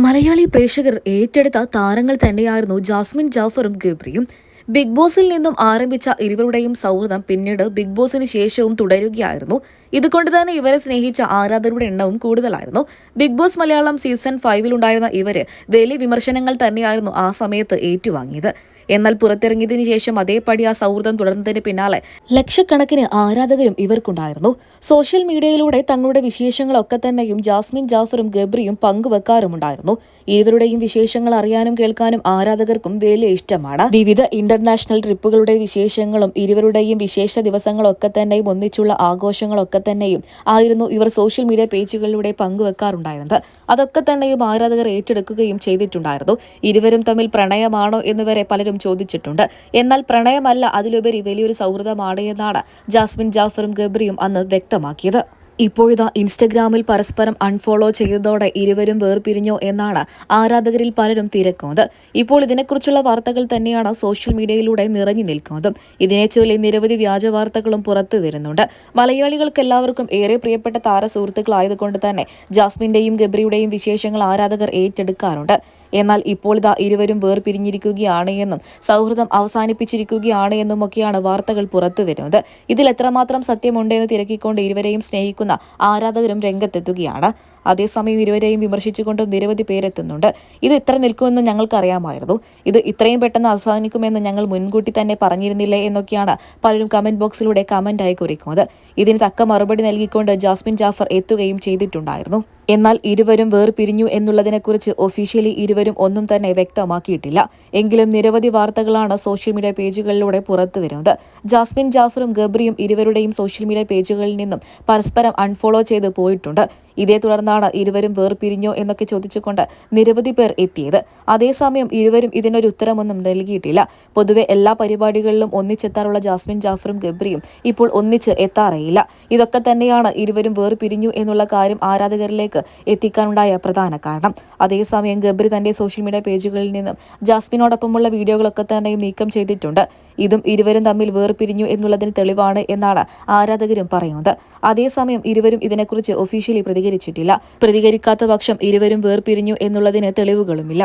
മലയാളി പ്രേക്ഷകർ ഏറ്റെടുത്ത താരങ്ങൾ തന്നെയായിരുന്നു ജാസ്മിൻ ജാഫറും ഗബ്രിയും. ബിഗ് ബോസിൽ നിന്നും ആരംഭിച്ച ഇരുവരുടെയും സൗഹൃദം പിന്നീട് ബിഗ് ബോസിന് ശേഷവും തുടരുകയായിരുന്നു. ഇതുകൊണ്ട് തന്നെ ഇവരെ സ്നേഹിച്ച ആരാധകരുടെ എണ്ണവും കൂടുതലായിരുന്നു. ബിഗ് ബോസ് മലയാളം സീസൺ 5 ഉണ്ടായിരുന്ന ഇവര് വലിയ വിമർശനങ്ങൾ തന്നെയായിരുന്നു ആ സമയത്ത് ഏറ്റുവാങ്ങിയത്. എന്നാൽ പുറത്തിറങ്ങിയതിനു ശേഷം അതേപടി ആ സൗഹൃദം തുടർന്നതിന് പിന്നാലെ ലക്ഷക്കണക്കിന് ആരാധകരും ഇവർക്കുണ്ടായിരുന്നു. സോഷ്യൽ മീഡിയയിലൂടെ തങ്ങളുടെ വിശേഷങ്ങളൊക്കെ തന്നെയും ജാസ്മിൻ ജാഫറും ഗബ്രിയും പങ്കുവെക്കാറുമുണ്ടായിരുന്നു. ഇരുവരുടെയും വിശേഷങ്ങൾ അറിയാനും കേൾക്കാനും ആരാധകർക്കും വലിയ ഇഷ്ടമാണ്. വിവിധ ഇന്റർനാഷണൽ ട്രിപ്പുകളുടെ വിശേഷങ്ങളും ഇരുവരുടെയും വിശേഷ ദിവസങ്ങളൊക്കെ തന്നെയും ഒന്നിച്ചുള്ള ആഘോഷങ്ങളൊക്കെ തന്നെയും ആയിരുന്നു ഇവർ സോഷ്യൽ മീഡിയ പേജുകളിലൂടെ പങ്കുവെക്കാറുണ്ടായിരുന്നത്. അതൊക്കെ തന്നെയും ആരാധകർ ഏറ്റെടുക്കുകയും ചെയ്തിട്ടുണ്ടായിരുന്നു. ഇരുവരും തമ്മിൽ പ്രണയമാണോ എന്നുവരെ പലരും ചോദിച്ചിട്ടുണ്ട്. എന്നാൽ പ്രണയമല്ല, അതിലുപരി വലിയൊരു സൗഹൃദമാണ് എന്നാണ് ജാസ്മിൻ ജാഫറും ഗബ്രിയും അന്ന് വ്യക്തമാക്കിയത്. ഇപ്പോഴിതാ ഇൻസ്റ്റഗ്രാമിൽ പരസ്പരം അൺഫോളോ ചെയ്തതോടെ ഇരുവരും വേർപിരിഞ്ഞോ എന്നാണ് ആരാധകരിൽ പലരും തിരക്കുന്നത്. ഇപ്പോൾ ഇതിനെക്കുറിച്ചുള്ള വാർത്തകൾ തന്നെയാണ് സോഷ്യൽ മീഡിയയിലൂടെ നിറഞ്ഞു നിൽക്കുന്നതും. ഇതിനെ ചൊല്ലി നിരവധി വ്യാജ വാർത്തകളും പുറത്തു വരുന്നുണ്ട്. മലയാളികൾക്ക് എല്ലാവർക്കും ഏറെ പ്രിയപ്പെട്ട താര സുഹൃത്തുക്കളായതുകൊണ്ട് തന്നെ ജാസ്മിന്റെയും ഗബ്രിയുടെയും വിശേഷങ്ങൾ ആരാധകർ ഏറ്റെടുക്കാറുണ്ട്. എന്നാൽ ഇപ്പോൾ ഇതാ ഇരുവരും വേർപിരിഞ്ഞിരിക്കുകയാണ് എന്നും സൗഹൃദം അവസാനിപ്പിച്ചിരിക്കുകയാണ് എന്നുമൊക്കെയാണ് വാർത്തകൾ പുറത്തുവരുന്നത്. ഇതിൽ എത്രമാത്രം സത്യമുണ്ടെന്ന് തിരക്കിക്കൊണ്ട് ഇരുവരെയും സ്നേഹിക്കുന്ന ആരാധകരും രംഗത്തെത്തുകയാണ്. അതേസമയം ഇരുവരെയും വിമർശിച്ചുകൊണ്ടും നിരവധി പേരെത്തുന്നുണ്ട്. ഇത് ഇത്ര നിൽക്കുമെന്ന് ഞങ്ങൾക്കറിയാമായിരുന്നു, ഇത് ഇത്രയും പെട്ടെന്ന് അവസാനിക്കുമെന്ന് ഞങ്ങൾ മുൻകൂട്ടി തന്നെ പറഞ്ഞിരുന്നില്ലേ എന്നൊക്കെയാണ് പലരും കമന്റ് ബോക്സിലൂടെ കമന്റായി കുറിക്കുന്നത്. ഇതിന് തക്ക മറുപടി നൽകിക്കൊണ്ട് ജാസ്മിൻ ജാഫർ എത്തുകയും ചെയ്തിട്ടുണ്ടായിരുന്നു. എന്നാൽ ഇരുവരും വേർപിരിഞ്ഞു എന്നുള്ളതിനെക്കുറിച്ച് ഒഫീഷ്യലി ഇരുവരും ഒന്നും തന്നെ വ്യക്തമാക്കിയിട്ടില്ല. എങ്കിലും നിരവധി വാർത്തകളാണ് സോഷ്യൽ മീഡിയ പേജുകളിലൂടെ പുറത്തുവരുന്നത്. ജാസ്മിൻ ജാഫറും ഗബ്രിയും ഇരുവരുടെയും സോഷ്യൽ മീഡിയ പേജുകളിൽ നിന്നും പരസ്പരം അൺഫോളോ ചെയ്ത് പോയിട്ടുണ്ട്. ഇതേ തുടർന്നാണ് ഇരുവരും വേർപിരിഞ്ഞോ എന്നൊക്കെ ചോദിച്ചുകൊണ്ട് നിരവധി പേർ എത്തിയത്. അതേസമയം ഇരുവരും ഇതിനൊരു ഉത്തരമൊന്നും നൽകിയിട്ടില്ല. പൊതുവെ എല്ലാ പരിപാടികളിലും ഒന്നിച്ചെത്താറുള്ള ജാസ്മിൻ ജാഫറും ഗബ്രിയും ഇപ്പോൾ ഒന്നിച്ച് എത്താറേയില്ല. ഇതൊക്കെ തന്നെയാണ് ഇരുവരും വേർപിരിഞ്ഞു എന്നുള്ള കാര്യം ആരാധകരിലേക്ക് എത്തിക്കാനുണ്ടായ പ്രധാന കാരണം. അതേസമയം ഗബ്രി തന്റെ സോഷ്യൽ മീഡിയ പേജുകളിൽ നിന്നും ജാസ്മിനോടൊപ്പമുള്ള വീഡിയോകളൊക്കെ തന്നെയും നീക്കം ചെയ്തിട്ടുണ്ട്. ഇതും ഇരുവരും തമ്മിൽ വേർപിരിഞ്ഞു എന്നുള്ളതിന് തെളിവാണ് എന്നാണ് ആരാധകരും പറയുന്നത്. അതേസമയം ഇരുവരും ഇതിനെക്കുറിച്ച് ഒഫീഷ്യലി പ്രതികരിച്ചിട്ടില്ല. പ്രതികരിക്കാത്ത പക്ഷം ഇരുവരും വേർപിരിഞ്ഞു എന്നുള്ളതിന് തെളിവുകളുമില്ല.